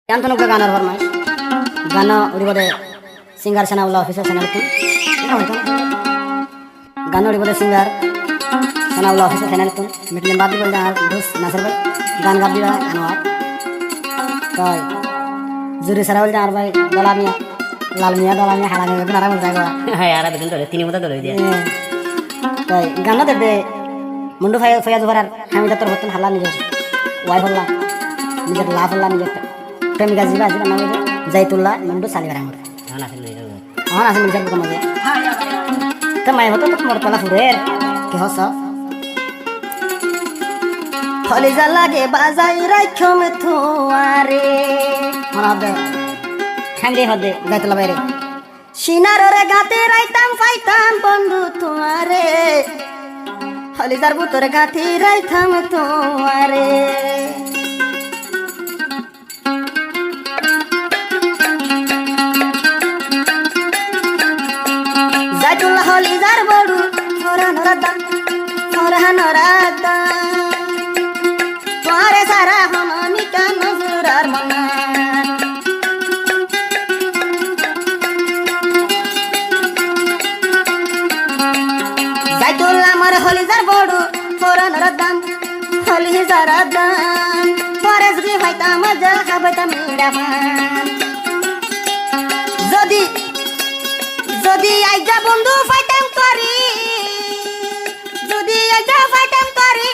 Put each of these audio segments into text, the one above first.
Antonu ke ganar hormais. Gana uribode singer sana ula officer sana itu. Gana uribode singer sana ula officer sana itu. Meeting baat bolda dos nasir bhai gan gab diba anwar. Koi juri sana bolda ar bhai dalamiya dalamiya halanga ke nara bolda go. यार अभी दिन तो तीन मुद्दा तो ले दिया Koi gana de mundu faya jubarar kami datar hotel halan nijo. Wai holla nijo la holla nijo. Premika jiba nama itu Zaitullah mundu sali barang. हाँ ना फिर asal bisa bukan aja. Temai hoto tuh mau pala furer ke hosa. Holi lage bazai rakho me thuare. Mana ada? Khande hode Zaitullah bayre. Shinarore gate raitam faitam bondu thuare. Holi butore gate raitam thuare. Zaitullah holizar bodu thora norada tuare sara hamani ka nazurar mana Zaitullah mar holizar bodu thora norada holizar adan tuare zgi haita maja habata miraman যদি আইজা বন্ধু ফাইতাম করি যদি আইজা ফাইতাম করি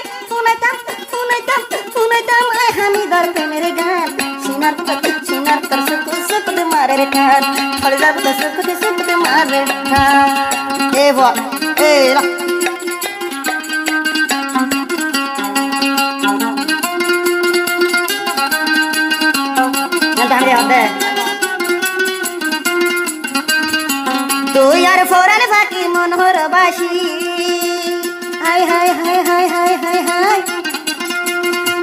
শুনাইতাম I হামিদার প্রেমের গান সিনার তর সুকুতে মারে রে খান হলদার বুতে সুকুতে মারে খান এ ব এ লা Nanti ada. তুই আর ফোরান ফাঁকি মনোহর বাসি high high high high high high high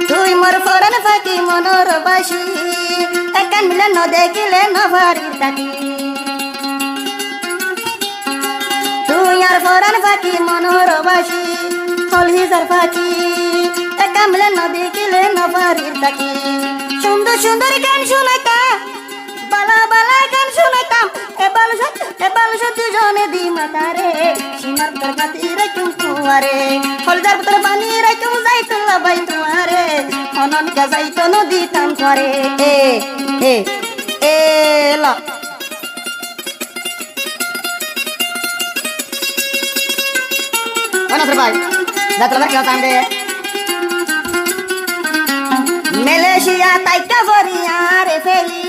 তুই মোর ফোরান ফাঁকি মনোহর বাসি একান মিলে ন দেখিলে ন ভারি থাকি তুই আর ফোরান ফাঁকি মনোহর বাসি হলহিজার ফাঁকি একান মিলে ন দেখিলে ন ভারি থাকি সুন্দর সুন্দর গান শোনাইতা বালা বালা গান শোনাইতাম এবাল দুজনে দি মাতারে সীমার তোর কাতিরে চুমতুয়ারে হলদার তোর বানিরে চুম যাইতুল্লাহ বাই তোমারে অনমিকা যাইত নদী টান করে এ লা Mana terbaik? Dah terbaik kita tande. Malaysia taika variare feli.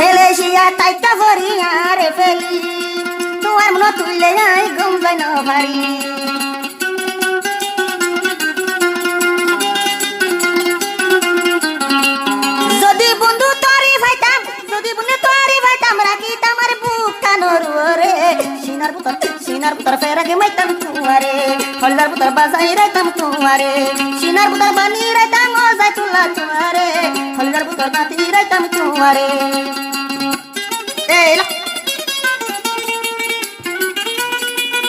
Malaysia taika variare feli. Tuar mno tulle ai gumbai no bari. Jodi bundu tori bhaitam, jodi bundu tori bhaitam raki tamar bukanor ore. Sinar putar ferage maitam tuare. Holdar putar bazai raitam tuare. Sinar putar bani raitam Zaitullah tuare. Holdar putar bati raitam tuare. La.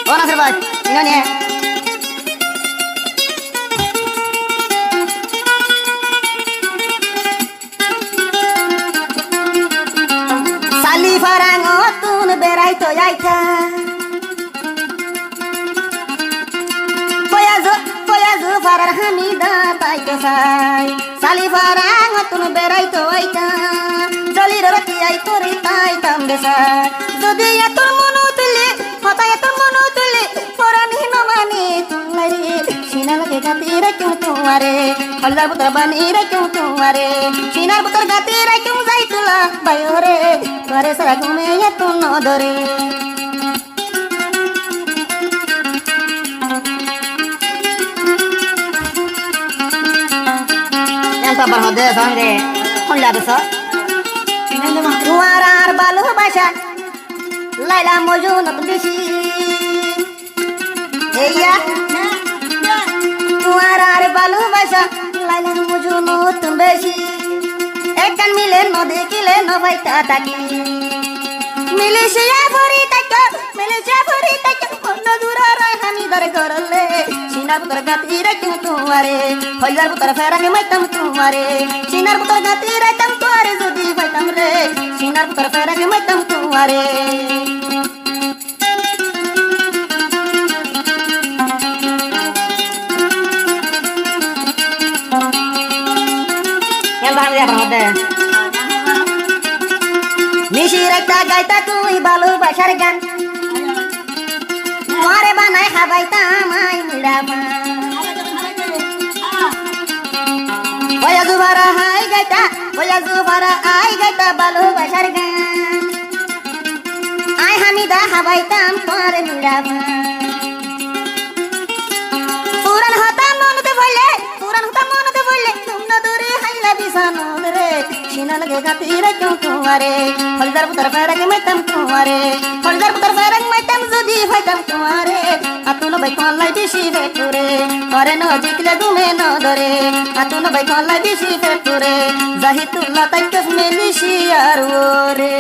Oh Nasir bhai, ini nih. Sali farang otun berai to yaita. Poyazu farar hamida taito sai. Sali farang otun berai to yaita. Joli roti ai tori tai tambesa. Jodi atur monu tuli, hota atur monu tuli. Foran hino mani tulari. Sinar ke gatira kyun tumare. Holdar putar bani re kyun tumare. Sinar putar gatira kyun Zaitullah bayore. Tuare sara gume ya tu nodore. Yang tak berhode sangre. Holdar besar. Tuarar balu basha Laila Majnun beshi Eya Tuarar balu basha Laila Majnun beshi Ekan mile no dekile no baita taki militia ভরি তাইতো militia ভরি তাইতো অন্য দূরের হামিদার করলে সিনার পুতর গাতি রাইতাম তোমারে হইলার পুতর ফেরাকে মাইতাম তোমারে সিনার পুতর গাতি রাইতাম তোমারে যদি পাইতাম রে সিনার পুতর ফেরাকে মাইতাম তোমারে কেন বাহান দিয়া আপনার মধ্যে নিশির একটা গাইতা তুই ভালোবাসার গান মারে বানায় খাবাইতাম আই মিড়াবা বয়া জুবারা হাই গাইতা বয়া জুবারা আই গাইতা ভালোবাসার গান আই হামিদা খাবাইতাম তোর মিড়াবা পুরান হতা মনতে বললে পুরান হতা মনতে বললে তুমি দূরে হাইলা বিছানোর রে সিনা লগে গাতি রাইতাম তোমারে হলদার পুতর ফেরাকে মাইতাম তোমারে হলদার পুতর ফেরাক মাইতাম যদি ফাইতাম তোমারে আতুন ভাই কলাই বেশি ফেটুরে করে ন জিকলে ঘুমে ন ধরে আতুন ভাই কলাই বেশি ফেটুরে জাহিতুল্লাহ তাইকস মেলিশি আর ওরে